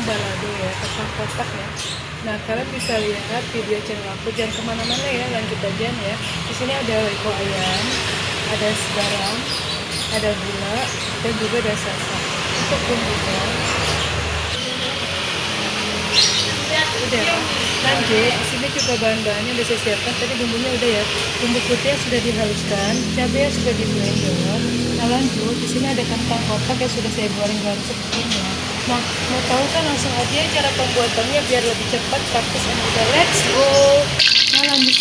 balado ya, kentang kotak ya. Nah, kalian bisa lihat video channel aku, jangan kemana-mana ya, lanjut aja nih ya. Di sini ada lego ayam, ada garam, ada gula, dan juga ada santan. Untuk bumbunya, udah lanjut. Di sini juga bahan-bahannya udah saya siapkan. Tadi bumbunya udah ya. Bumbu putihnya sudah dihaluskan, cabenya sudah di blender. Nah lanjut, di sini ada kentang kotak yang sudah saya goreng seperti ini ya. Nah, mau tahu kan langsung aja cara pembuatannya biar lebih cepat, praktis, dan mudah. Let's go. Nah lanjut.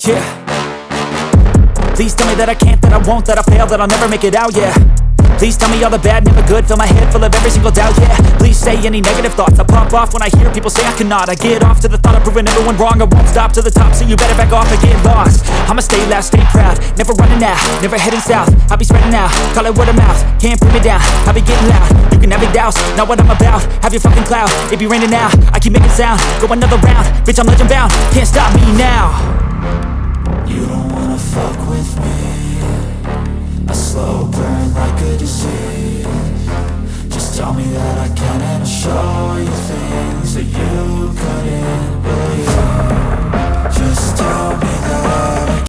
Yeah. Please tell me that I can't, that I won't, that I fail, that I'll never make it out, yeah. Please tell me all the bad, never good, fill my head full of every single doubt, yeah. Please say any negative thoughts, I pop off when I hear people say I cannot. I get off to the thought of proving everyone wrong, I won't stop to the top, so you better back off and get lost. I'ma stay loud, stay proud, never running out, never heading south. I'll be spreading out, call it word of mouth, can't put me down, I'll be getting loud. You can have your doubts, not what I'm about, have your fucking cloud, it be raining now, I keep making sound, go another round, bitch I'm legend bound, can't stop me now. You don't wanna fuck with me.